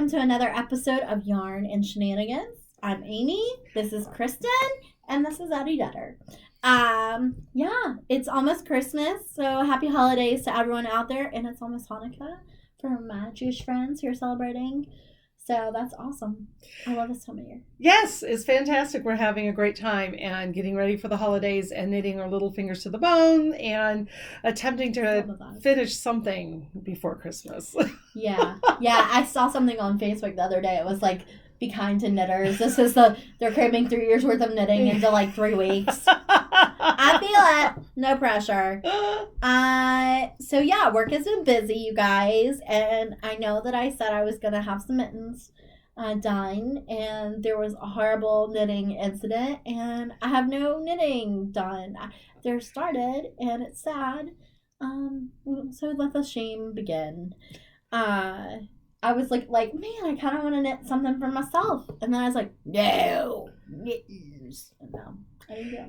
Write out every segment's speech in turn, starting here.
welcome to another episode of Yarn and Shenanigans. I'm Amy, this is Kristin, and this is Addie Dutter. Yeah, it's almost Christmas, so happy holidays to everyone out there, and it's almost Hanukkah for my Jewish friends who are celebrating. So that's awesome. I love this time of year. Yes, it's fantastic. We're having a great time and getting ready for the holidays and knitting our little fingers to the bone and attempting to finish something before Christmas. Yeah. I saw something on Facebook the other day. It was like, be kind to knitters. They're cramming 3 years worth of knitting into like 3 weeks. I feel it. No pressure. So yeah, work has been busy, you guys, and I know that I said I was gonna have some mittens done, and there was a horrible knitting incident, and I have no knitting done. They're started, and it's sad. So let the shame begin. I was like, man, I kind of want to knit something for myself, and then I was like, no, mittens. No.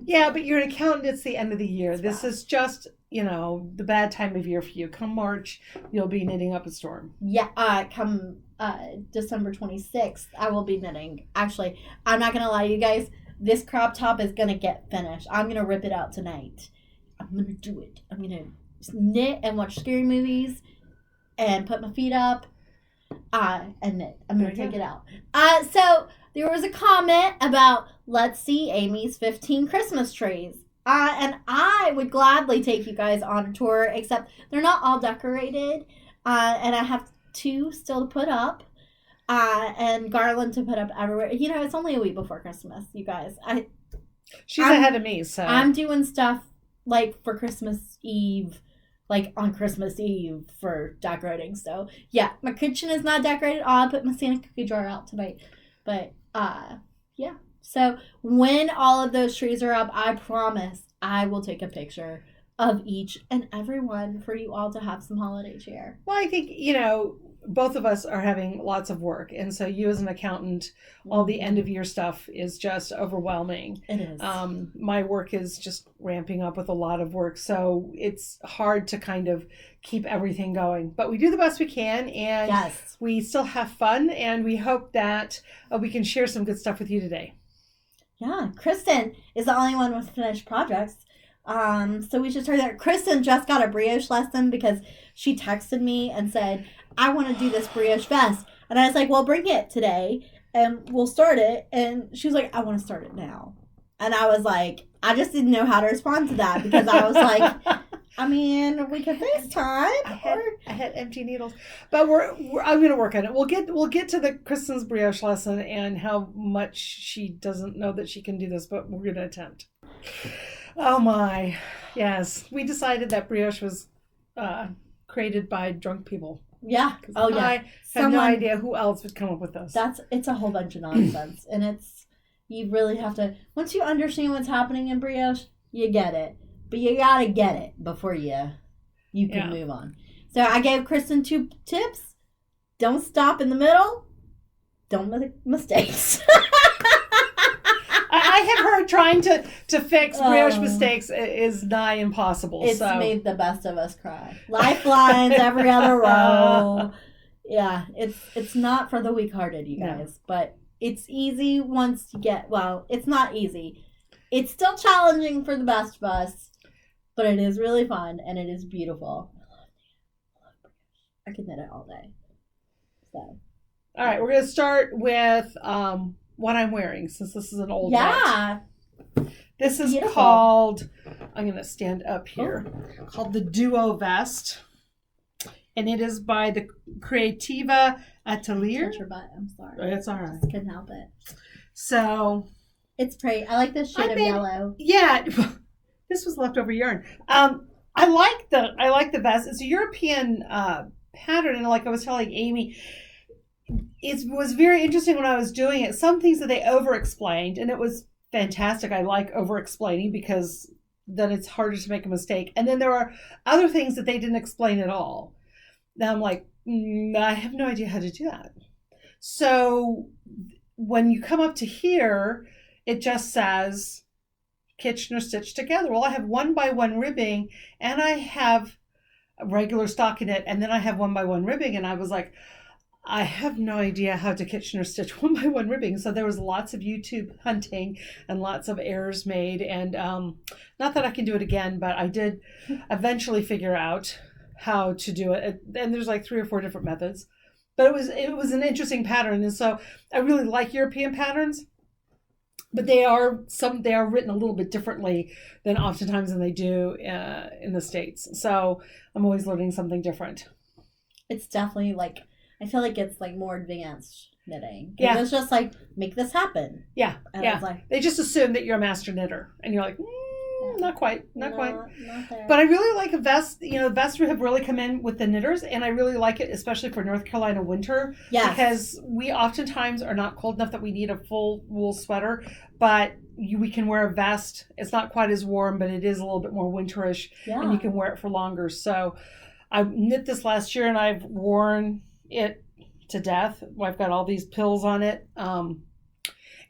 Yeah, but you're an accountant. It's the end of the year. It's this rough. is just, the bad time of year for you. Come March, you'll be knitting up a storm. Yeah, come December 26th, I will be knitting. Actually, I'm not going to lie to you guys. This crop top is going to get finished. I'm going to rip it out tonight. I'm going to do it. I'm going to knit and watch scary movies and put my feet up and knit. I'm going to take it out. So there was a comment about, let's see Amy's 15 Christmas trees. And I would gladly take you guys on a tour, except they're not all decorated. And I have 2 still to put up. And garland to put up everywhere. It's only a week before Christmas, you guys. She's ahead of me, so. I'm doing stuff like for Christmas Eve, like on Christmas Eve for decorating. So, yeah, my kitchen is not decorated. I'll put my Santa cookie jar out tonight. But, yeah. So when all of those trees are up, I promise I will take a picture of each and every one for you all to have some holiday cheer. Well, I think, both of us are having lots of work. And so you as an accountant, all the end of year stuff is just overwhelming. It is. My work is just ramping up with a lot of work. So it's hard to kind of keep everything going. But we do the best we can. And yes, we still have fun. And we hope that we can share some good stuff with you today. Yeah, Kristin is the only one with finished projects. So we should start there. Kristin just got a brioche lesson because she texted me and said, I want to do this brioche vest. And I was like, well, bring it today and we'll start it. And she was like, I want to start it now. And I was like, I just didn't know how to respond to that because I was like, I mean, we can FaceTime. I had empty needles, but I'm going to work on it. We'll get to the Kristin's brioche lesson and how much she doesn't know that she can do this, but we're going to attempt. Oh my, yes. We decided that brioche was created by drunk people. Yeah. Oh yeah. I had no idea who else would come up with this. It's a whole bunch of nonsense, and you really have to, once you understand what's happening in brioche, you get it. But you gotta get it before you can move on. So I gave Kristin 2 tips. Don't stop in the middle. Don't make mistakes. I have heard trying to fix brioche mistakes is nigh impossible. It's made the best of us cry. Lifelines every other row. Yeah, it's not for the weak-hearted, you guys. No. But it's easy once you get, it's not easy. It's still challenging for the best of us. But it is really fun, and it is beautiful. I love brioche. I could knit it all day. So, all right, we're going to start with what I'm wearing, since this is an old knit. This is beautiful. Called, I'm going to stand up here, called the Duo Vest. And it is by the Creativa Atelier. Touch your butt, I'm sorry. It's all right. Just couldn't help it. So. It's pretty. I like this shade of yellow. Yeah. This was leftover yarn. I like the vest. It's a European pattern, and like I was telling Amy, it was very interesting when I was doing it. Some things that they over-explained, and it was fantastic. I like over-explaining because then it's harder to make a mistake. And then there are other things that they didn't explain at all. Now I'm like, I have no idea how to do that. So when you come up to here, it just says Kitchener stitched together. Well, I have 1x1 ribbing, and I have a regular stockinette, and then I have 1x1 ribbing, and I was like, I have no idea how to Kitchener stitch one by one ribbing. So there was lots of YouTube hunting and lots of errors made. And not that I can do it again, but I did eventually figure out how to do it. And there's like 3 or 4 different methods. But it was an interesting pattern. And so I really like European patterns. But they are written a little bit differently than oftentimes than they do in the States. So I'm always learning something different. It's definitely like, I feel like it's like more advanced knitting. Yeah. It's just like, make this happen. Yeah. And yeah. it's like, they just assume that you're a master knitter. And you're like, not quite. Not there. But I really like a vest. You know, vests have really come in with the knitters. And I really like it, especially for North Carolina winter. Yes. Because we oftentimes are not cold enough that we need a full wool sweater. But we can wear a vest. It's not quite as warm, but it is a little bit more winterish. Yeah. And you can wear it for longer. So I knit this last year and I've worn it to death. I've got all these pills on it. And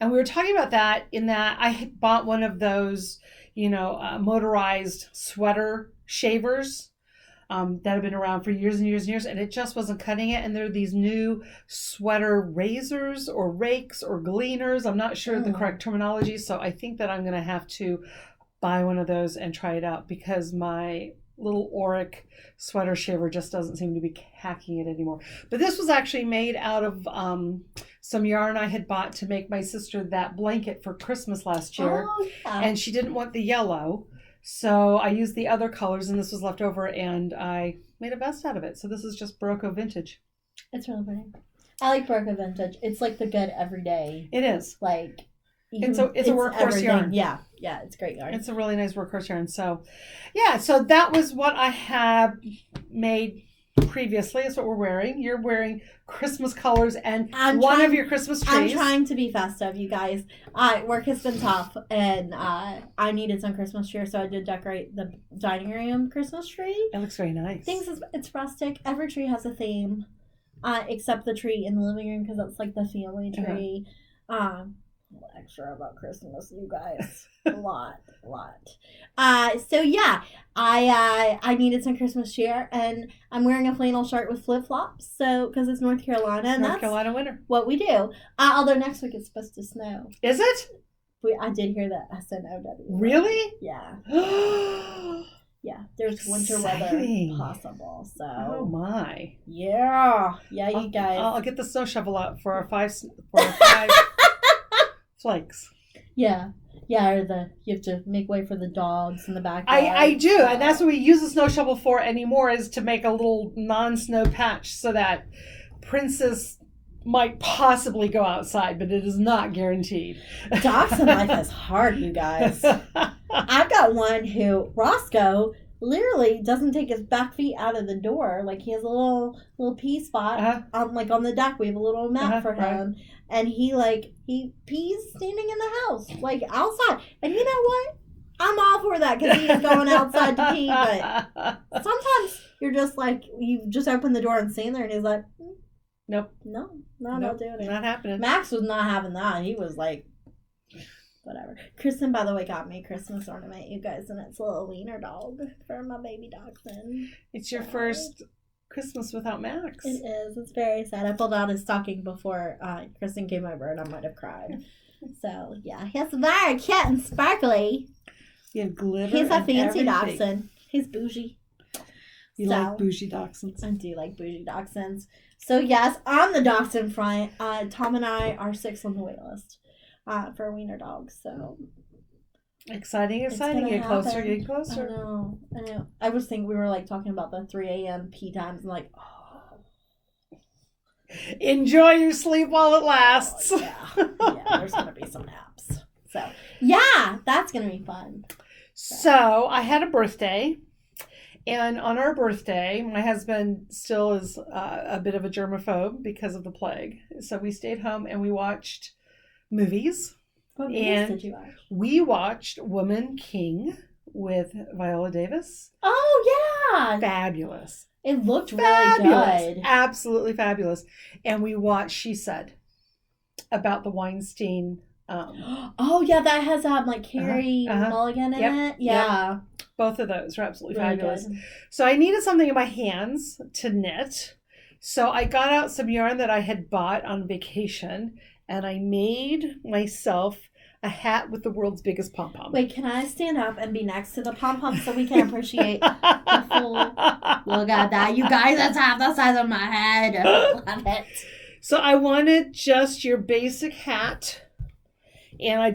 we were talking about that in that I had bought one of those, motorized sweater shavers that have been around for years and years and years, and it just wasn't cutting it. And there are these new sweater razors or rakes or gleaners. I'm not sure the correct terminology, so I think that I'm going to have to buy one of those and try it out because my little Auric sweater shaver just doesn't seem to be hacking it anymore. But this was actually made out of some yarn I had bought to make my sister that blanket for Christmas last year. Oh, yeah. And she didn't want the yellow. So I used the other colors and this was left over and I made a vest out of it. So this is just Barocco vintage. It's really pretty. I like Barocco vintage. It's like the good everyday. It is. Like, it's a workhorse yarn. Yeah, it's great yarn. It's a really nice workhorse yarn. So, yeah, so that was what I have made previously. That's what we're wearing. You're wearing Christmas colors and one of your Christmas trees. I'm trying to be festive, you guys. Work has been tough, and I needed some Christmas cheer, so I did decorate the dining room Christmas tree. It looks very nice. It's rustic. Every tree has a theme, except the tree in the living room because that's like the family tree. Extra about Christmas, you guys. a lot. So yeah, I needed some Christmas cheer, and I'm wearing a flannel shirt with flip flops. So because it's North Carolina, and North Carolina winter. What we do. Although next week it's supposed to snow. Is it? I did hear that SNOW. Really? Yeah. Yeah, there's winter weather possible. So. Oh my. Yeah, you guys. I'll get the snow shovel out for our five flakes. Yeah, or you have to make way for the dogs in the backyard. I do, and that's what we use the snow shovel for anymore, is to make a little non-snow patch so that Princess might possibly go outside, but it is not guaranteed. Dachshund life is hard, you guys. I've got one who, Roscoe, literally doesn't take his back feet out of the door. Like, he has a little pee spot like on the deck. We have a little mat for him. Right. And he pees standing in the house, like outside. And you know what? I'm all for that because he's going outside to pee. But sometimes you're just like, you just open the door and stand there and he's like, nope. Not doing it. Not happening. Max was not having that. He was like, whatever. Kristin, by the way, got me a Christmas ornament, you guys, and it's a little wiener dog for my baby dachshund. It's your first Christmas without Max. It is. It's very sad. I pulled out his stocking before Kristin came over, and I might have cried. So, yeah. He's very cute and sparkly. You have glitter. He's a fancy dachshund. He's bougie. You like bougie dachshunds. I do like bougie dachshunds. So, yes, on the dachshund front, Tom and I are 6 on the wait list for wiener dogs. So exciting. Getting closer. I know. I was thinking, we were like talking about the 3 a.m. pee times and like, enjoy your sleep while it lasts. Yeah, there's going to be some naps. So, yeah, that's going to be fun. So, I had a birthday. And on our birthday, my husband still is a bit of a germaphobe because of the plague. So we stayed home and we watched movies. What movies did you watch? We watched Woman King with Viola Davis. Oh, yeah. Fabulous. It looked really good. Absolutely fabulous. And we watched She Said about the Weinstein. Oh, yeah, that has like Carrie Mulligan in it. Yeah. Yep. Both of those are absolutely really fabulous. Good. So I needed something in my hands to knit. So I got out some yarn that I had bought on vacation, and I made myself a hat with the world's biggest pom-pom. Wait, can I stand up and be next to the pom-pom so we can appreciate the full... Look at that. You guys, that's half the size of my head. Love it. So I wanted just your basic hat, and I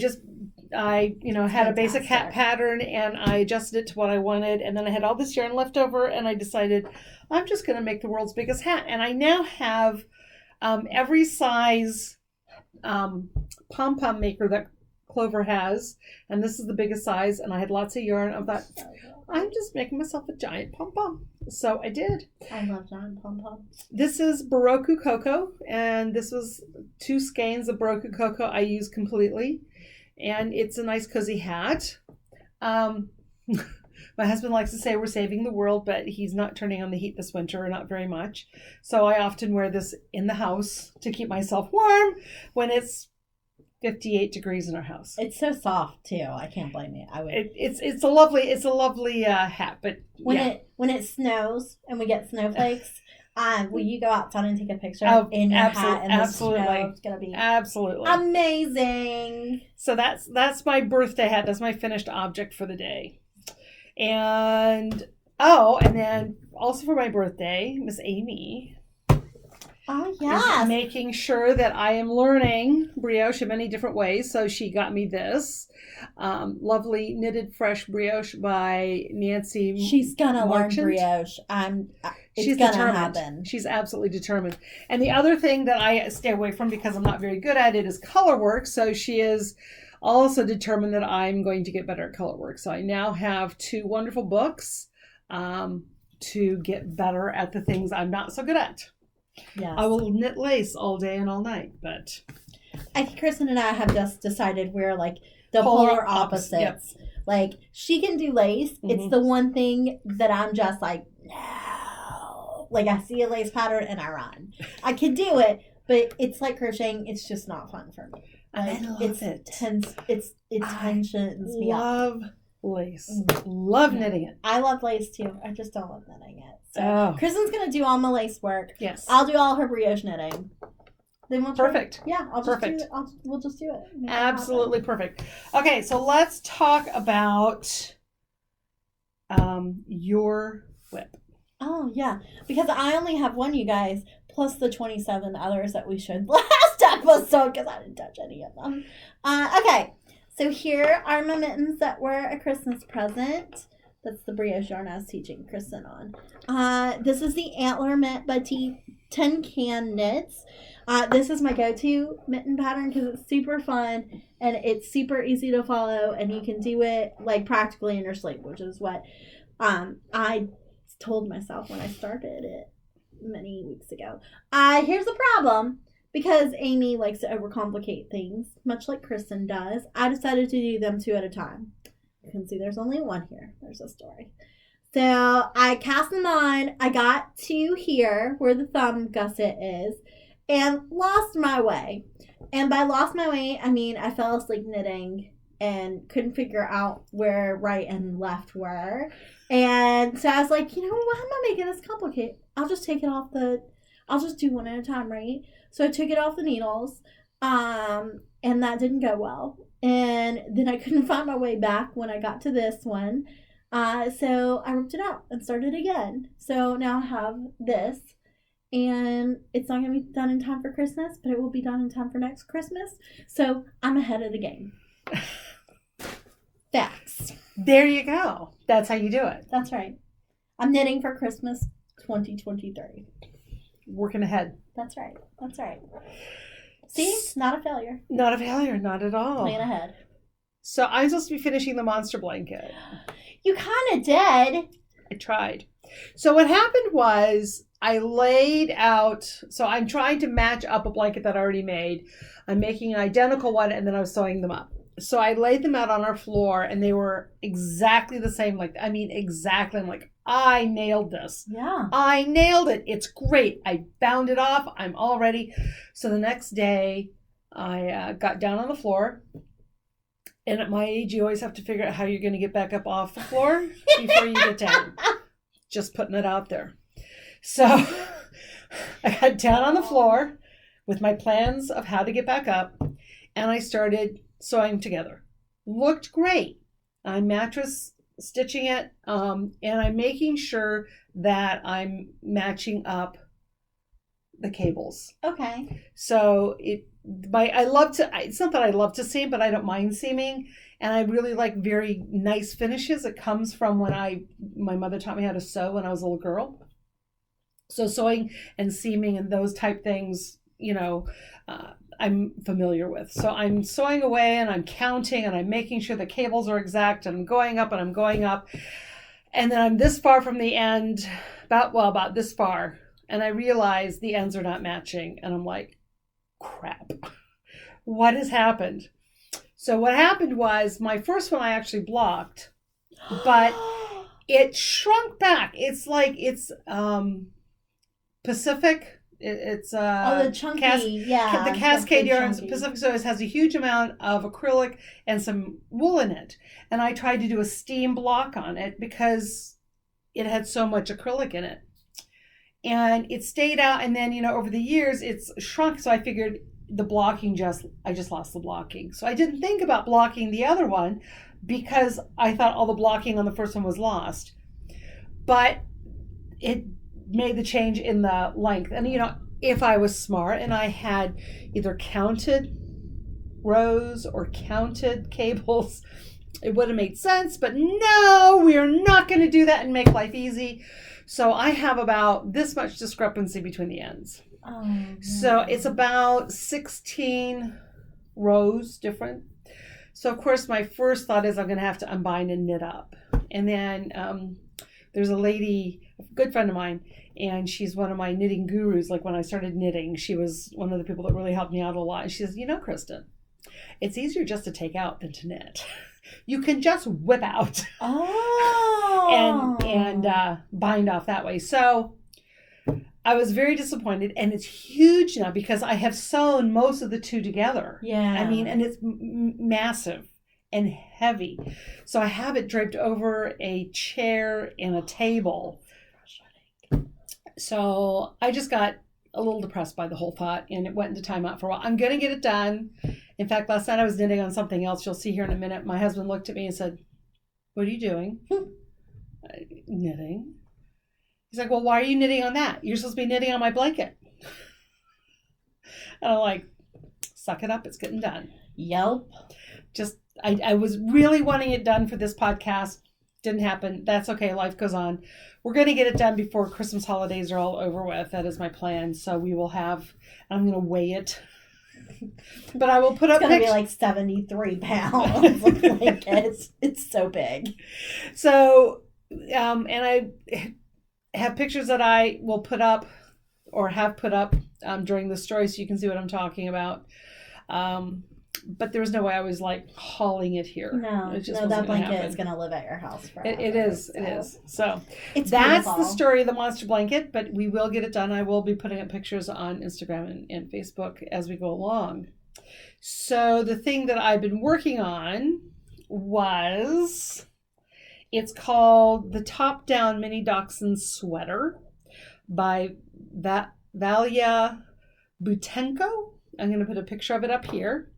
had a basic hat pattern, and I adjusted it to what I wanted, and then I had all this yarn left over, and I decided I'm just going to make the world's biggest hat. And I now have every size pom-pom maker that Clover has, and this is the biggest size, and I had lots of yarn. I thought, I'm just making myself a giant pom-pom. So I did. I love giant pom-poms. This is Baroku Cocoa, and this was 2 skeins of Baroku Cocoa I used completely. And it's a nice cozy hat. My husband likes to say we're saving the world, but he's not turning on the heat this winter, not very much. So I often wear this in the house to keep myself warm when it's 58 degrees in our house. It's so soft too. I can't blame you. It's a lovely hat, but when it snows and we get snowflakes, will you go outside and take a picture in your hat and the snow? It's gonna be absolutely amazing. So that's my birthday hat. That's my finished object for the day. And then also for my birthday, Miss Amy. Oh, yes. Is making sure that I am learning brioche in many different ways. So she got me this lovely knitted fresh brioche by Nancy. She's gonna learn brioche. She's gonna happen. She's absolutely determined. And the other thing that I stay away from because I'm not very good at it is color work. So she is also determined that I'm going to get better at color work. So I now have 2 wonderful books to get better at the things I'm not so good at. Yes. I will knit lace all day and all night, but I think Kristin and I have just decided we're like the polar opposites. Yep. Like she can do lace. Mm-hmm. It's the one thing that I'm just like, no. Like I see a lace pattern and I run. I can do it, but it's like crocheting. It's just not fun for me. Like, I love it. It tensions me up. Love lace. Love knitting it. I love lace too. I just don't love knitting it. So Kristin's gonna do all my lace work. Yes. I'll do all her brioche knitting. Then we'll perfect. Yeah, I'll just do it. We'll just do it. Absolutely perfect. Okay, so let's talk about your whip. Oh yeah, because I only have one, you guys, plus the 27 others that we showed last episode because I didn't touch any of them. Okay, so here are my mittens that were a Christmas present. That's the brioche yarn I was teaching Kristin on. This is the Antler Mint by Tin Can Knits. This is my go-to mitten pattern because it's super fun and it's super easy to follow and you can do it like practically in your sleep, which is what I told myself when I started it many weeks ago. Here's the problem. Because Amy likes to overcomplicate things, much like Kristin does, I decided to do them 2 at a time. You can see there's only 1 here. There's a story. So I cast them on. I got to here where the thumb gusset is and lost my way. And by lost my way, I mean I fell asleep knitting and couldn't figure out where right and left were. And so I was like, why am I making this complicated? I'll just take it off I'll just do 1 at a time, right? So I took it off the needles, and that didn't go well. And then I couldn't find my way back when I got to this one. So I ripped it out and started again. So now I have this, and it's not going to be done in time for Christmas, but it will be done in time for next Christmas. So I'm ahead of the game. Facts. There you go. That's how you do it. That's right. I'm knitting for Christmas 2023. Working ahead. That's right. See? Not a failure. Not a failure. Not at all. Plan ahead. So I'm supposed to be finishing the monster blanket. You kind of did. I tried. So what happened was I laid out, so I'm trying to match up a blanket that I already made. I'm making an identical one and then I was sewing them up. So I laid them out on our floor and they were exactly the same. Exactly. I'm like, I nailed this. Yeah. I nailed it. It's great. I bound it off. I'm all ready. So the next day I got down on the floor. And at my age, you always have to figure out how you're going to get back up off the floor before you get down. Just putting it out there. So I got down on the floor with my plans of how to get back up, and I started sewing together. Looked great. I'm mattress stitching it, and I'm making sure that I'm matching up the cables. Okay. So I love to, it's not that I love to seam, but I don't mind seaming. And I really like very nice finishes. It comes from when my mother taught me how to sew when I was a little girl. So sewing and seaming and those type things, I'm familiar with. So I'm sewing away and I'm counting and I'm making sure the cables are exact and I'm going up and I'm going up. And then I'm this far from the end, about this far. And I realize the ends are not matching. And I'm like, crap, what has happened? So what happened was my first one I actually blocked, but it shrunk back. It's like Pacific. It's the chunky, the Cascade yarns. Chunky. Pacific Sews has a huge amount of acrylic and some wool in it, and I tried to do a steam block on it because it had so much acrylic in it, and it stayed out. And then over the years it's shrunk, so I figured the blocking I just lost the blocking. So I didn't think about blocking the other one because I thought all the blocking on the first one was lost, but it made the change in the length. And if I was smart and I had either counted rows or counted cables, it would have made sense. But no, we are not going to do that and make life easy. So I have about this much discrepancy between the ends. Oh, no. So it's about 16 rows different. So of course my first thought is I'm going to have to unbind and knit up. And then there's a lady, a good friend of mine, and she's one of my knitting gurus. Like when I started knitting, she was one of the people that really helped me out a lot. And she says, Kristin, it's easier just to take out than to knit. You can just whip out and bind off that way. So I was very disappointed, and it's huge now because I have sewn most of the two together. Yeah. I mean, and it's massive and heavy. So I have it draped over a chair and a table. So I just got a little depressed by the whole thought, and it went into timeout for a while. I'm going to get it done. In fact, last night I was knitting on something else. You'll see here in a minute. My husband looked at me and said, "What are you doing?" Knitting. He's like, "Well, why are you knitting on that? You're supposed to be knitting on my blanket." And I'm like, suck it up. It's getting done. Yep. I was really wanting it done for this podcast. Didn't happen. That's okay. Life goes on. We're going to get it done before Christmas holidays are all over with. That is my plan. So we will have, I'm going to weigh it. But I will put up pictures. It's going to be like 73 pounds. Like it's so big. So, and I have pictures that I will put up or have put up during the story so you can see what I'm talking about. But there was no way I was like hauling it here. No, that blanket is going to live at your house forever. It is. So it's that's beautiful. the story of the monster blanket, but we will get it done. I will be putting up pictures on Instagram and Facebook as we go along. So the thing that I've been working on it's called the Top Down Mini Dachshund Sweater by Valia Butenko. I'm going to put a picture of it up here.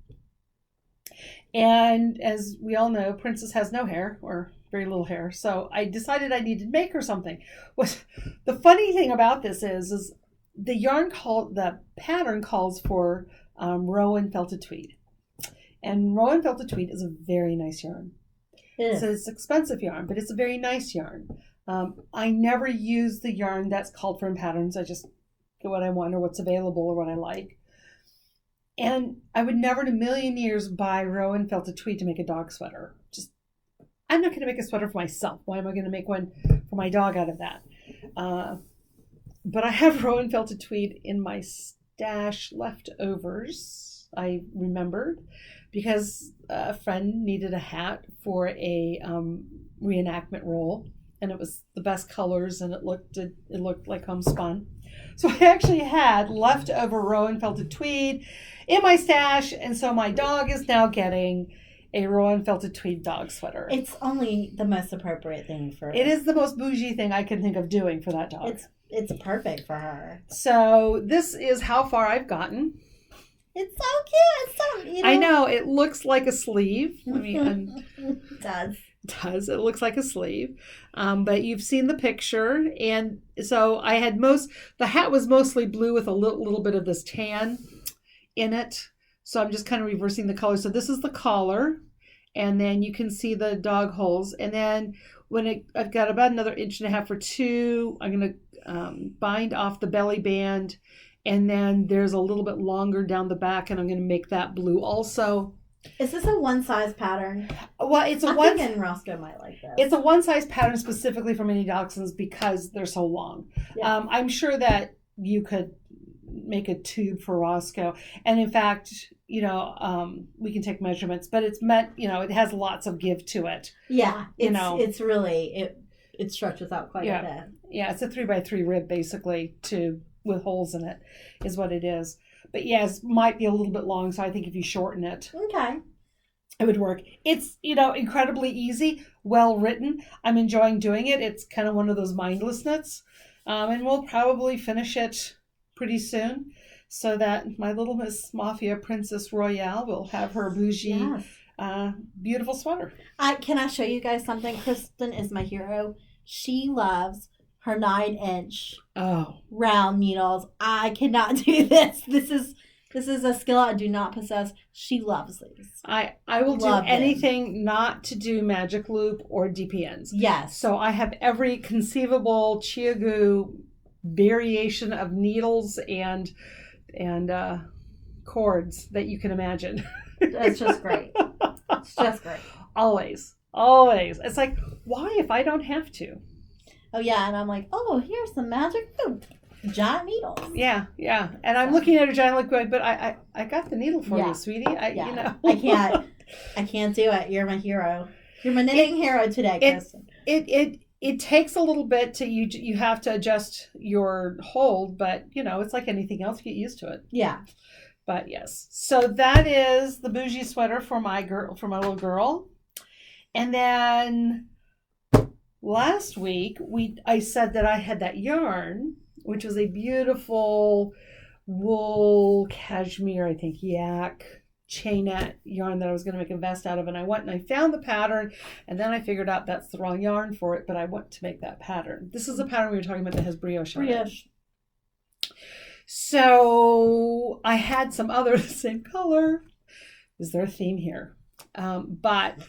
And as we all know, Princess has no hair or very little hair. So I decided I needed to make her something. The funny thing about this is the pattern calls for Rowan felted tweed. And Rowan felted tweed is a very nice yarn. So it's expensive yarn, but it's a very nice yarn. I never use the yarn that's called for in patterns. I just get what I want or what's available or what I like. And I would never in a million years buy Rowan felted tweed to make a dog sweater. I'm not going to make a sweater for myself. Why am I going to make one for my dog out of that? But I have Rowan felted tweed in my stash leftovers, I remembered, because a friend needed a hat for a reenactment role. And it was the best colors, and it looked like homespun. So I actually had leftover Rowan felted tweed in my stash, and so my dog is now getting a Rowan felted tweed dog sweater. It's only the most appropriate thing for it. Is the most bougie thing I can think of doing for that dog. it's perfect for her. So this is how far I've gotten. It's so cute. It's so, you know. I know, it looks like a sleeve. It does. It does. It looks like a sleeve. But you've seen the picture. And so the hat was mostly blue with a little bit of this tan in it. So I'm just kind of reversing the color. So this is the collar. And then you can see the dog holes. And then I've got about another 1.5 inches or 2, I'm going to bind off the belly band. And then there's a little bit longer down the back, and I'm going to make that blue also. Is this a one-size pattern? Well, it's I'm thinking Roscoe might like this. It's a one-size pattern specifically for mini dachshunds because they're so long. Yeah. I'm sure that you could make a tube for Roscoe. And in fact, we can take measurements, but it's meant, it has lots of give to it. Yeah. It's really, it stretches out quite a bit. Yeah. It's a 3x3 rib basically with holes in it is what it is. But yes, might be a little bit long. So I think if you shorten it, okay, it would work. It's, incredibly easy, well written. I'm enjoying doing it. It's kind of one of those mindless knits. And we'll probably finish it pretty soon so that my little Miss Mafia Princess Royale will have her bougie, beautiful sweater. Can I show you guys something? Kristin is my hero. She loves her 9-inch round needles. I cannot do this. This is a skill I do not possess. She loves these. I will do anything not to do magic loop or DPNs. Yes. So I have every conceivable Chiagu variation of needles and cords that you can imagine. It's just great. It's just great. Always. It's like, why if I don't have to? Oh, yeah, and I'm like, here's some magic giant needles. Yeah. And I'm looking at a giant look going, but I got the needle for you, sweetie. I can't do it. You're my hero. You're my knitting hero today, Kristin. It takes a little bit to you have to adjust your hold, but it's like anything else, you get used to it. Yeah. But yes. So that is the bougie sweater for my little girl. And then last week I said that I had that yarn, which was a beautiful wool cashmere, I think, yak chainette yarn that I was going to make a vest out of. And I went and I found the pattern, and then I figured out that's the wrong yarn for it, but I want to make that pattern. This is a pattern we were talking about that has brioche on it. So I had some other the same color. Is there a theme here? But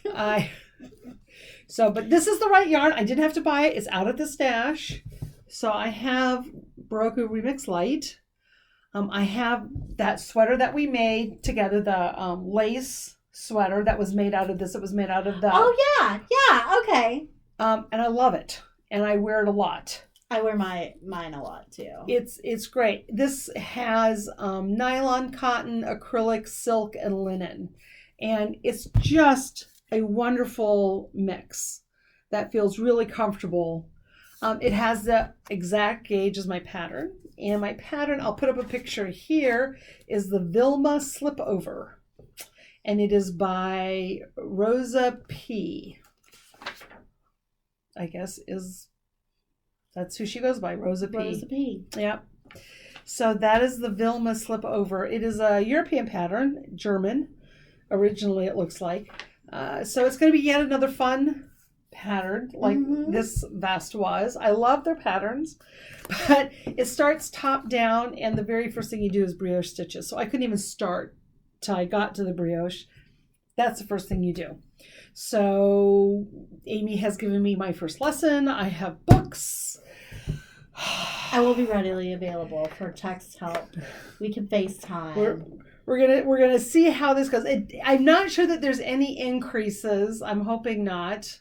this is the right yarn. I didn't have to buy it. It's out at the stash. So I have Baroku Remix Light. I have that sweater that we made together, the lace sweater that was made out of this. It was made out of the... Oh, yeah, okay. And I love it. And I wear it a lot. I wear mine a lot, too. It's great. This has nylon, cotton, acrylic, silk, and linen. And it's just a wonderful mix that feels really comfortable. It has the exact gauge as my pattern. And my pattern, I'll put up a picture here, is the Vilma Slipover. And it is by Rosa P. I guess that's who she goes by, Rosa P. Rosa P. Yep. So that is the Vilma Slipover. It is a European pattern, German, originally it looks like. So it's going to be yet another fun pattern like this vest was. I love their patterns, but it starts top down, and the very first thing you do is brioche stitches. So I couldn't even start till I got to the brioche. That's the first thing you do. So Amy has given me my first lesson. I have books. I will be readily available for text help. We can FaceTime. We're gonna see how this goes. I'm not sure that there's any increases. I'm hoping not.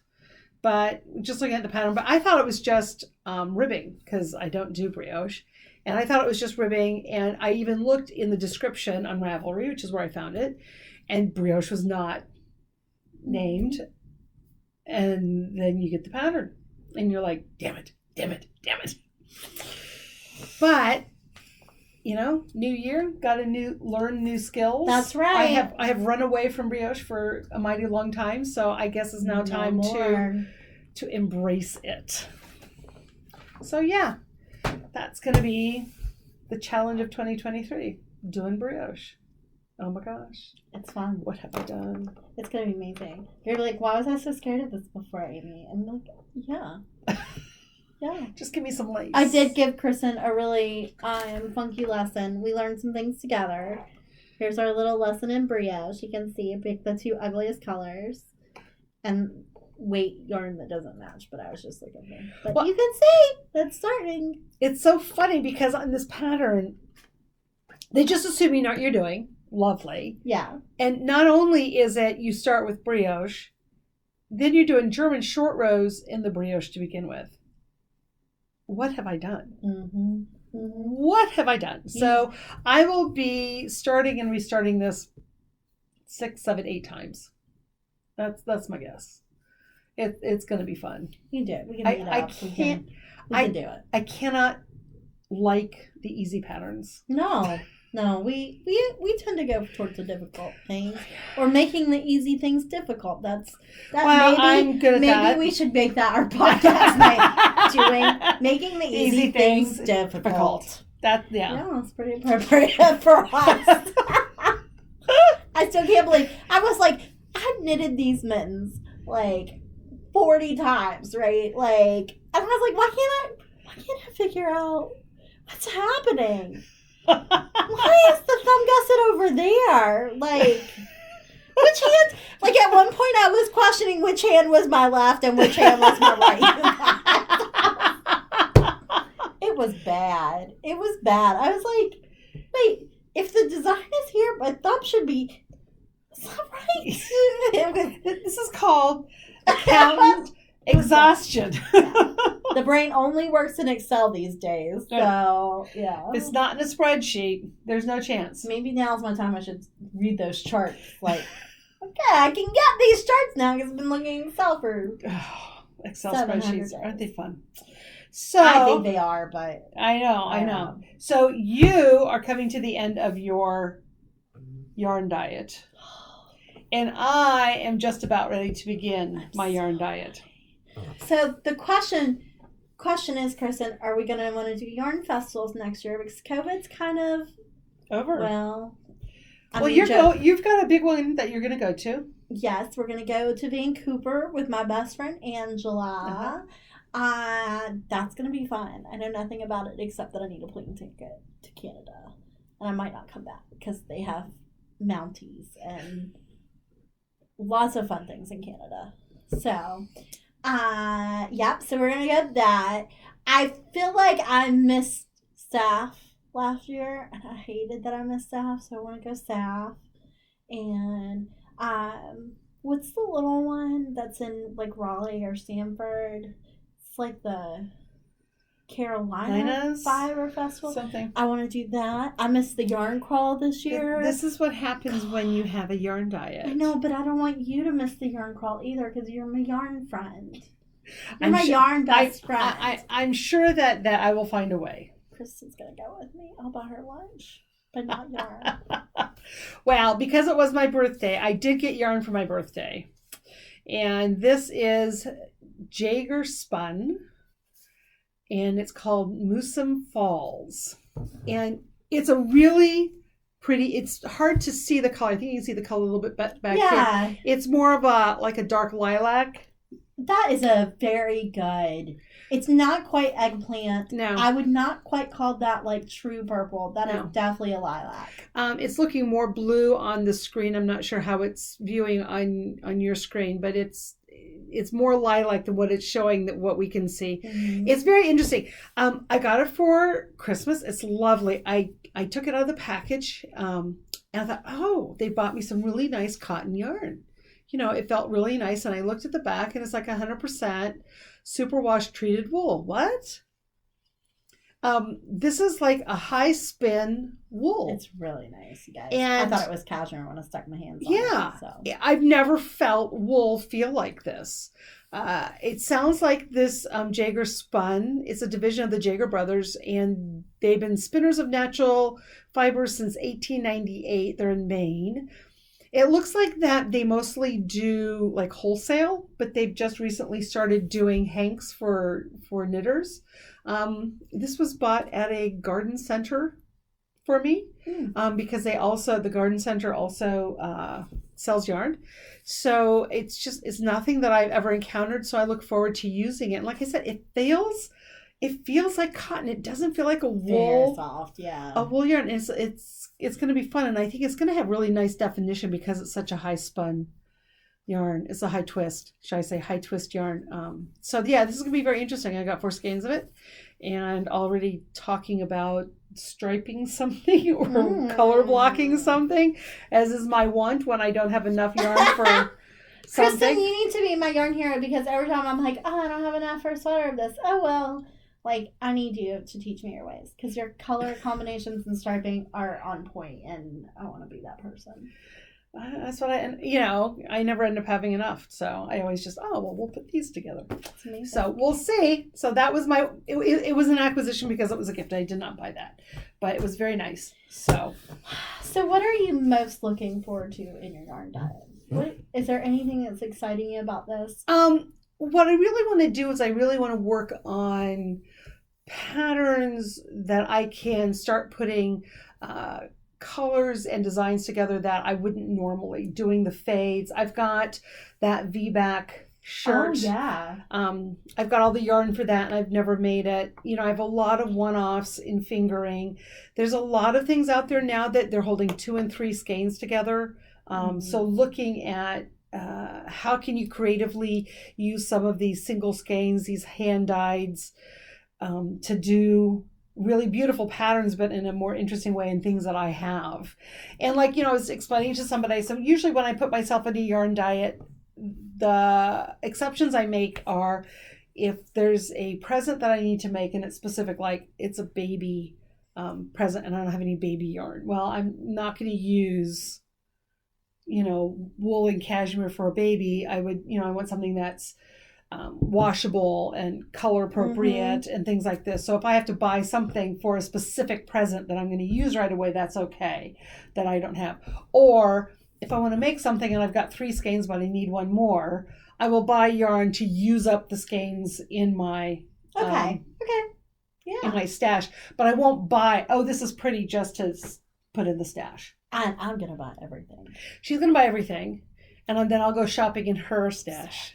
But just looking at the pattern, but I thought it was just ribbing because I don't do brioche. And I thought it was just ribbing. And I even looked in the description on Ravelry, which is where I found it. And brioche was not named. And then you get the pattern. And you're like, damn it. But, new year, got to learn new skills. That's right. I have run away from brioche for a mighty long time, so I guess it's now time to embrace it. So yeah. That's going to be the challenge of 2023. Doing brioche. Oh my gosh. It's fun. What have I done? It's going to be amazing. You're like, why was I so scared of this before, Amy? I'm like, yeah. Yeah. Just give me some lace. I did give Kristin a really funky lesson. We learned some things together. Here's our little lesson in brioche. You can see, pick the 2 ugliest colors. And weight yarn that doesn't match, but I was just looking for. But well, you can see that's starting. It's so funny because on this pattern, they just assume you know what you're doing. Lovely. Yeah. And not only is it you start with brioche, then you're doing German short rows in the brioche to begin with. What have I done? Mm-hmm. Mm-hmm. What have I done? Yeah. So I will be starting and restarting this 6, 7, 8 times. That's my guess. It's going to be fun. You do. We can we can do it. I cannot like the easy patterns. No, we tend to go towards the difficult things or making the easy things difficult. Well, I'm good at that. Maybe we should make that our podcast name. Making the easy things difficult. Yeah, it's pretty appropriate for us. I still can't believe I was like, I've knitted these mittens like 40 times, right? Like, and I was like, why can't I figure out what's happening? Why is the thumb gusset over there? Like, which hand? Like, at one point I was questioning which hand was my left and which hand was my right. It was bad. It was bad. I was like, wait, if the design is here, my thumb should be... Is that right? This is called accountant exhaustion. The brain only works in Excel these days. So, yeah. If it's not in a spreadsheet, there's no chance. Maybe now's my time I should read those charts. Like, okay, I can get these charts now because I've been looking at Excel for Excel spreadsheets. Days. Aren't they fun? So I think they are, but... I know. So you are coming to the end of your yarn diet. And I am just about ready to begin my yarn diet. So the question is, Kristin, are we going to want to do yarn festivals next year? Because COVID's kind of over. Well, you've got a big one that you're going to go to. Yes, we're going to go to Vancouver with my best friend Angela. That's going to be fun. I know nothing about it except that I need a plane ticket to Canada, and I might not come back because they have Mounties and lots of fun things in Canada. So, so we're gonna go that. I feel like I missed staff last year, and I hated that I missed staff, so I want to go staff. And what's the little one that's in like Raleigh or Stanford? It's like the Carolina Fiber Festival. Something. I want to do that. I missed the yarn crawl this year. This is what happens when you have a yarn diet. I know, but I don't want you to miss the yarn crawl either because you're my yarn friend. You're my yarn best friend. I'm sure that I will find a way. Kristin's going to go with me. I'll buy her lunch, but not yarn. Well, because it was my birthday, I did get yarn for my birthday. And this is Jaeger Spun. And it's called Musum Falls. And it's a really pretty, it's hard to see the color. I think you can see the color a little bit back here. It's more of a dark lilac. That is a very good, it's not quite eggplant. No. I would not quite call that like true purple. That is definitely a lilac. It's looking more blue on the screen. I'm not sure how it's viewing on your screen, but it's more lilac than what it's showing, that what we can see. Mm-hmm. It's very interesting. I got it for Christmas. It's lovely. I took it out of the package and I thought, they bought me some really nice cotton yarn. You know, it felt really nice. And I looked at the back and it's like 100% superwash treated wool. What? This is like a high spin wool. It's really nice, you guys. And I thought it was cashmere when I stuck my hands on it. So. I've never felt wool feel like this. It sounds like this Jaeger Spun. It's a division of the Jaeger brothers, and they've been spinners of natural fibers since 1898. They're in Maine. It looks like that they mostly do like wholesale, but they've just recently started doing hanks for knitters. This was bought at a garden center for me, because the garden center also sells yarn. So it's nothing that I've ever encountered. So I look forward to using it. And like I said, it feels like cotton. It doesn't feel like a wool. Very soft, yeah. A wool yarn. It's going to be fun, and I think it's going to have really nice definition because it's such a high spun yarn. It's a high twist, should I say, high twist yarn. So yeah, this is going to be very interesting. I got 4 skeins of it, and already talking about striping something or color blocking something, as is my want when I don't have enough yarn for something. Kristin, you need to be my yarn hero, because every time I'm like, oh, I don't have enough for a sweater of this. Oh, well. Like, I need you to teach me your ways, because your color combinations and striping are on point, and I want to be that person. That's what I never end up having enough. So I always just, we'll put these together. That's amazing. So we'll see. So that was it was an acquisition because it was a gift. I did not buy that, but it was very nice. So what are you most looking forward to in your yarn diet? Is there anything that's exciting you about this? What I really want to do is I really want to work on patterns that I can start putting colors and designs together that I wouldn't normally, doing the fades. I've got that V-back shirt. Oh, yeah. I've got all the yarn for that, and I've never made it. I have a lot of one-offs in fingering. There's a lot of things out there now that they're holding 2 and 3 skeins together. So looking at how can you creatively use some of these single skeins, these hand-dyeds, to do really beautiful patterns, but in a more interesting way, and things that I have. And I was explaining to somebody, so usually when I put myself in a yarn diet, the exceptions I make are if there's a present that I need to make and it's specific, like it's a baby present and I don't have any baby yarn. Well, I'm not going to use wool and cashmere for a baby. I want something that's washable and color appropriate and things like this. So if I have to buy something for a specific present that I'm going to use right away, that's okay, that I don't have. Or if I want to make something and I've got 3 skeins but I need 1 more, I will buy yarn to use up the skeins in my in my stash. But I won't buy, this is pretty, just to put in the stash. I'm going to buy everything. She's going to buy everything. And then I'll go shopping in her stash.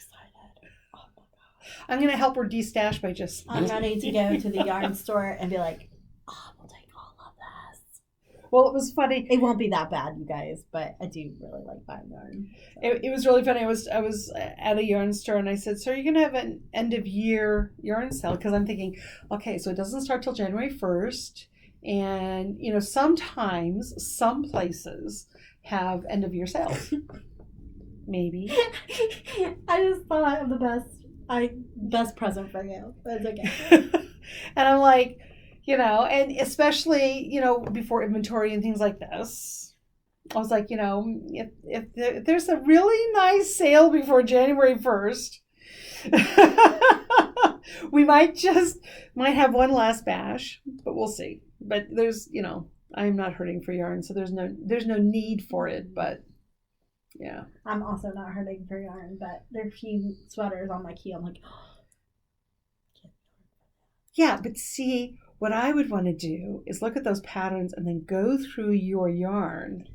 I'm going to help her de-stash by just... I'm ready to go to the yarn store and be like, we'll take all of this. Well, it was funny. It won't be that bad, you guys, but I do really like buying yarn. So. It was really funny. I was at a yarn store and I said, so are you going to have an end of year yarn sale? Because I'm thinking, okay, so it doesn't start till January 1st. And, sometimes some places have end of year sales. Maybe. I just thought of the best present for you. That's okay. And I'm like, and especially, before inventory and things like this, I was like, if there's a really nice sale before January 1st, we might have one last bash, but we'll see. But there's, I'm not hurting for yarn, so there's no need for it, but yeah. I'm also not hurting for yarn, but there are a few sweaters on my queue. I'm like, yeah, but see, what I would want to do is look at those patterns and then go through your yarn.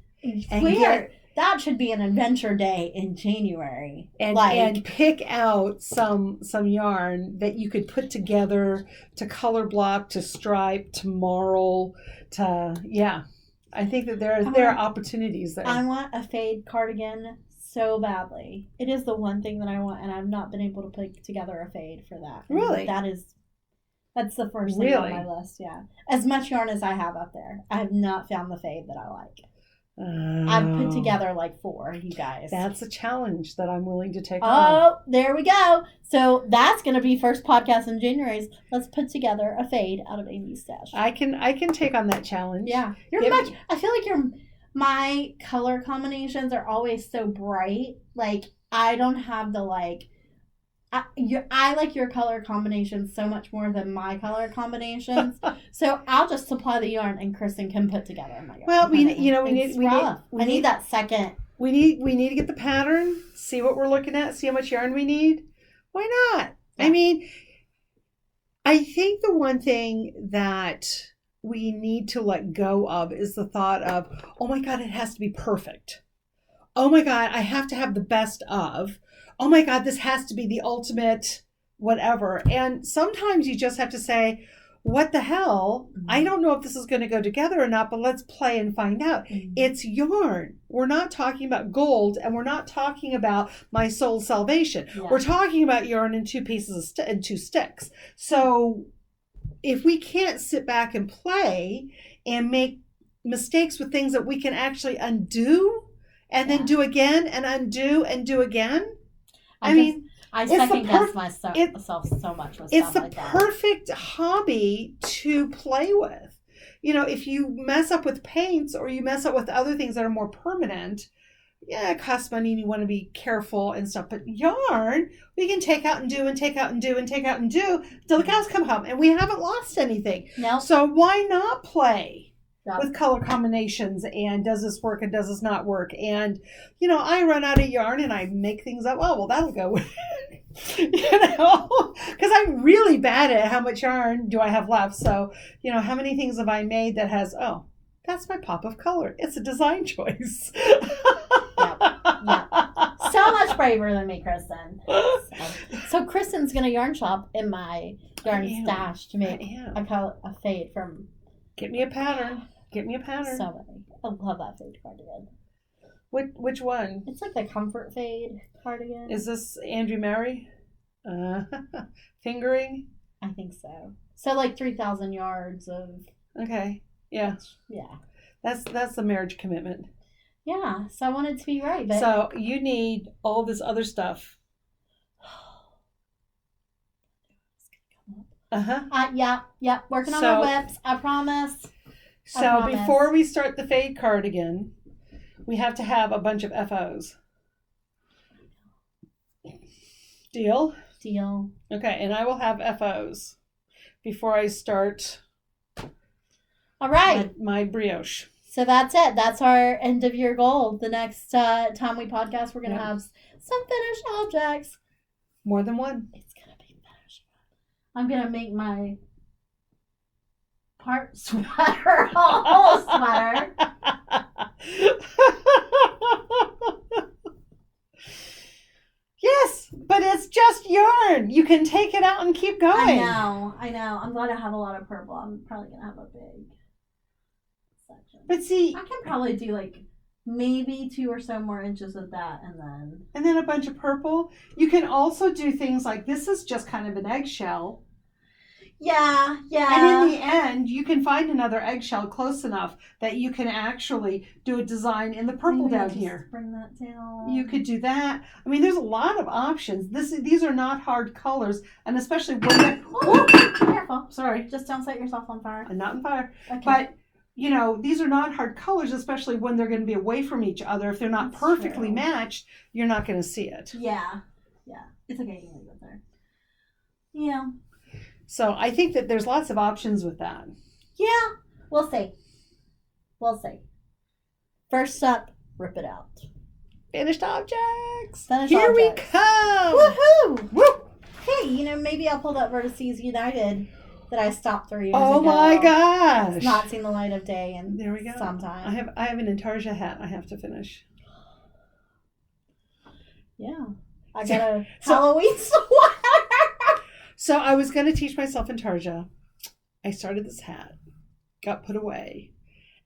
That should be an adventure day in January. And pick out some yarn that you could put together to color block, to stripe, to marl, I think that there are opportunities there. I want a fade cardigan so badly. It is the one thing that I want, and I've not been able to put together a fade for that. And really? That's the first thing on my list, yeah. As much yarn as I have up there, I have not found the fade that I like. I've put together like 4, you guys. That's a challenge that I'm willing to take on. Oh, there we go. So that's going to be first podcast in January. Let's put together a fade out of Amy's stash. I can take on that challenge. Yeah. I feel like my color combinations are always so bright. Like, I don't have the I like your color combinations so much more than my color combinations. So I'll just supply the yarn and Kristin can put together my yarn. Well, we need I need that second we need to get the pattern, see what we're looking at, see how much yarn we need. Why not? Yeah. I mean, I think the one thing that we need to let go of is the thought of, oh my God, it has to be perfect. Oh my God, I have to have the best of. Oh my God, this has to be the ultimate whatever. And sometimes you just have to say, what the hell? I don't know if this is going to go together or not, but let's play and find out. It's yarn. We're not talking about gold, and we're not talking about my soul's salvation. Yeah. We're talking about yarn in two pieces and two sticks. So if we can't sit back and play and make mistakes with things that we can actually undo and then do again and undo and do again, I second guess myself so much with it's stuff the like that. perfect hobby to play with. You know, if you mess up with paints or you mess up with other things that are more permanent, yeah, it costs money and you want to be careful and stuff. But yarn, we can take out and do and take out and do and take out and do till the cows come home, and we haven't lost anything. No. So why not play Yep. with color combinations, and does this work and does this not work? And, you know, I run out of yarn and I make things up. Oh, well, that'll go with it. You know, because I'm really bad at how much yarn do I have left. So, you know, how many things have I made that has, oh, that's my pop of color. It's a design choice. Yep. So much braver than me, Kristin. So Kristin's going to yarn shop in my yarn stash to make a fade from... Get me a pattern. Get me a pattern. So many. I love that fade cardigan. Which one? It's like the comfort fade cardigan. Is this Andrew Mary? Fingering? I think so. So like 3,000 yards of... Okay. Yeah. Yeah. That's the marriage commitment. Yeah. So I want it to be right. But... So you need all this other stuff. Yeah. Working on my whips. I promise. So before we start the fade cardigan, we have to have a bunch of FOs. Deal? Deal. Okay, and I will have FOs before I start. All right. My brioche. So that's it. That's our end of year goal. The next time we podcast, we're going to have some finished objects. More than one. It's going to be finished. I'm going to make my part sweater a whole sweater. Yes, but it's just yarn. You can take it out and keep going. I know. I'm glad I have a lot of purple. I'm probably going to have a big section. But see, I can probably do like maybe 2 or so more inches of that and then a bunch of purple. You can also do things like this is just kind of an eggshell. Yeah. And in the end, you can find another eggshell close enough that you can actually do a design in the purple down here. Bring that down. You could do that. I mean, there's a lot of options. These are not hard colors, and especially when they're... Oh, careful. Sorry. Just don't set yourself on fire. I'm not on fire. Okay. But, you know, these are not hard colors, especially when they're going to be away from each other. If they're not perfectly matched, you're not going to see it. Yeah. It's okay. You can leave it there. Yeah. So I think that there's lots of options with that. Yeah. We'll see. First up, rip it out. Finished objects. Here we come. Woohoo! Woo! Hey, maybe I'll pull that Vertices United that I stopped 3 years ago. Oh my gosh! It's not seen the light of day in there we go. some time. I have an Intarsia hat I have to finish. Yeah. I got a Halloween sweater. So I was going to teach myself Intarsia. I started this hat, got put away.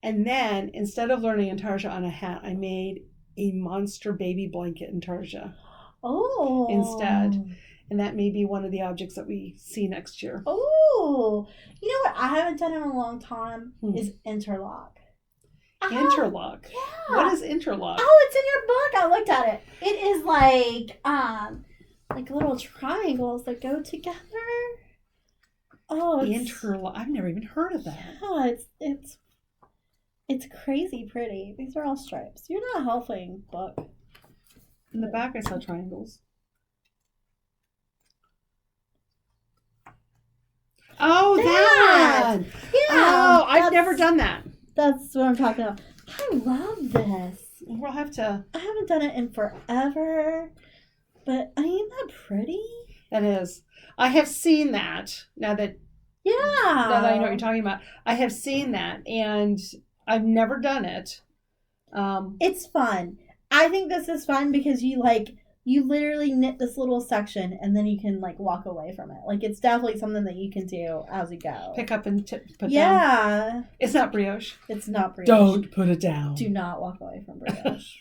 And then instead of learning Intarsia on a hat, I made a monster baby blanket Intarsia. Oh. Instead. And that may be one of the objects that we see next year. Oh. You know what I haven't done in a long time is interlock. Interlock? Yeah. What is interlock? Oh, it's in your book. I looked at it. It is like little triangles that go together. Oh, interlock. I've never even heard of that. Yeah, it's crazy pretty. These are all stripes. You're not helping book. In the back I saw triangles. Oh, that one! Yeah. Oh, I've never done that. That's what I'm talking about. I love this. We'll have to. I haven't done it in forever, but ain't that pretty? That is. I have seen that now that I know what you're talking about. I have seen that, and I've never done it. It's fun. I think this is fun because you literally knit this little section and then you can like walk away from it. Like it's definitely something that you can do as you go. Pick up and put down. Yeah. It's not brioche. It's not brioche. Don't put it down. Do not walk away from brioche.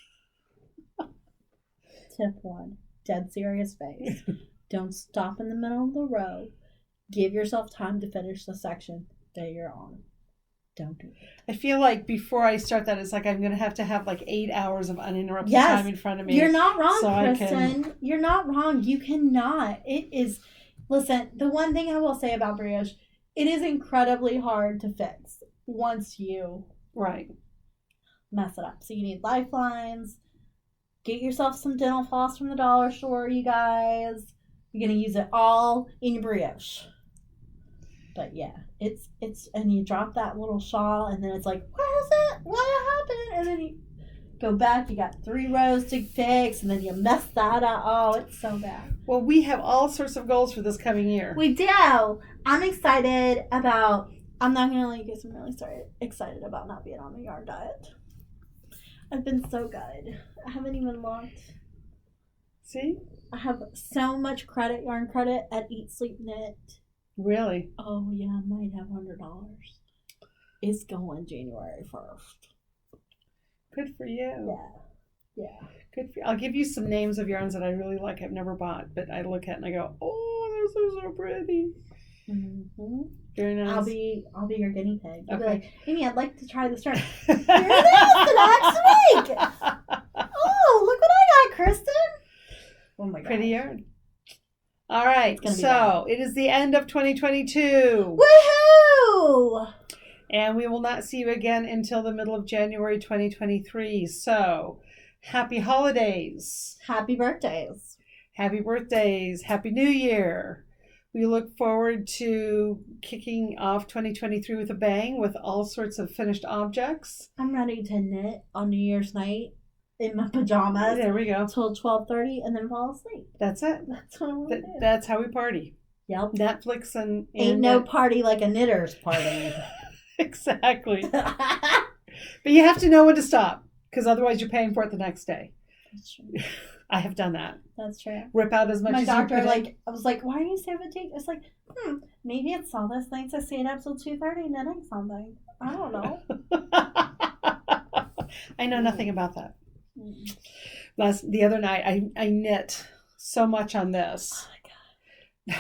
Tip 1. Dead serious face. Don't stop in the middle of the row. Give yourself time to finish the section that you're on. Don't do it. I feel like before I start that, it's like I'm going to have like 8 hours of uninterrupted time in front of me. You're not wrong, Kristin. You're not wrong. You cannot. It is, listen, the one thing I will say about brioche, it is incredibly hard to fix once you mess it up. So you need lifelines. Get yourself some dental floss from the dollar store, you guys. You're going to use it all in your brioche. But yeah, it's and you drop that little shawl and then it's like, where is it? What happened? And then you go back, you got 3 rows to fix, and then you mess that up. Oh, it's so bad. Well, we have all sorts of goals for this coming year. We do. I'm excited about, I'm not going to let you guys, I'm really excited about not being on the yarn diet. I've been so good. I haven't even looked. See? I have so much yarn credit at Eat, Sleep, Knit. Really? Oh, yeah, I might have $100. It's going January 1st. Good for you. Yeah. Good for you. I'll give you some names of yarns that I really like. I've never bought, but I look at and I go, oh, those are so pretty. Mm-hmm. Very nice. I'll be your guinea pig. I'll be Okay. like, Amy, I'd like to try this yarn. Here it is the next week. Oh, look what I got, Kristin. Oh my god. Pretty yarn. All right, so it is the end of 2022. Woohoo! And we will not see you again until the middle of January 2023. So, happy holidays. Happy birthdays. Happy birthdays. Happy New Year. We look forward to kicking off 2023 with a bang with all sorts of finished objects. I'm ready to knit on New Year's night in my pajamas. There we go. Until 12:30 and then fall asleep. That's it. That's what I want to do. That's how we party. Yep. Netflix and Ain't no party like a knitter's party. Exactly. But you have to know when to stop, because otherwise you're paying for it the next day. That's true. I have done that. That's true. Rip out as much My as doctor, you can. I was like, why are you so fatigued? It's like, maybe it's all those things I stayed up till 2:30 knitting something. I don't know. I know nothing about that. The other night, I knit so much on this.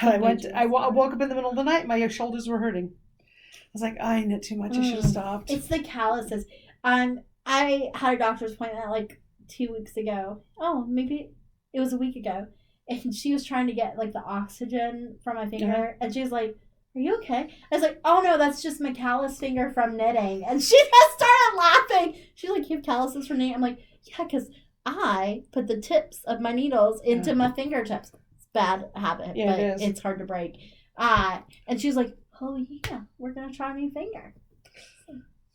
Oh my God. I woke up in the middle of the night. My shoulders were hurting. I was like, I knit too much. I should have stopped. It's the calluses. I had a doctor's appointment like 2 weeks ago. Oh, maybe it was a week ago. And she was trying to get like the oxygen from my finger. And she was like, are you okay? I was like, oh no, that's just my callus finger from knitting. And she just started laughing. She's like, you have calluses from knitting? I'm like, yeah, because I put the tips of my needles into my fingertips. It's a bad habit, but it's hard to break. And she's like, oh yeah, we're going to try a new finger.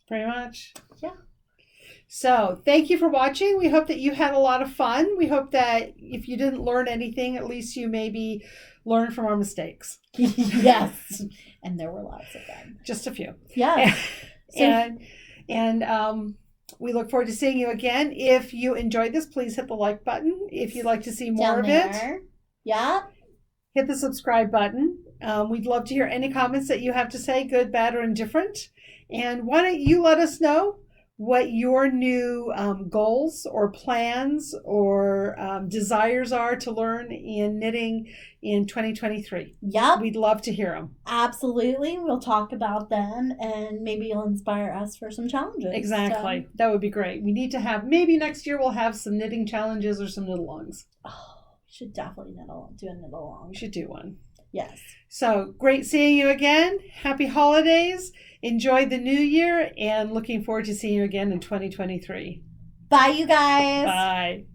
Pretty much. Yeah. So thank you for watching. We hope that you had a lot of fun. We hope that if you didn't learn anything, at least you maybe learn from our mistakes. Yes. And there were lots of them. Just a few. Yeah. And we look forward to seeing you again. If you enjoyed this, please hit the like button. If you'd like to see more of it, hit the subscribe button. We'd love to hear any comments that you have to say, good, bad, or indifferent. And why don't you let us know what your new goals or plans or desires are to learn in knitting in 2023. Yep. We'd love to hear them. Absolutely. We'll talk about them and maybe you'll inspire us for some challenges. Exactly. So. That would be great. We need to have, maybe next year we'll have some knitting challenges or some knit-alongs. Oh, we should definitely do a knit-along. We should do one. Yes. So great seeing you again. Happy holidays. Enjoy the new year and looking forward to seeing you again in 2023. Bye, you guys. Bye.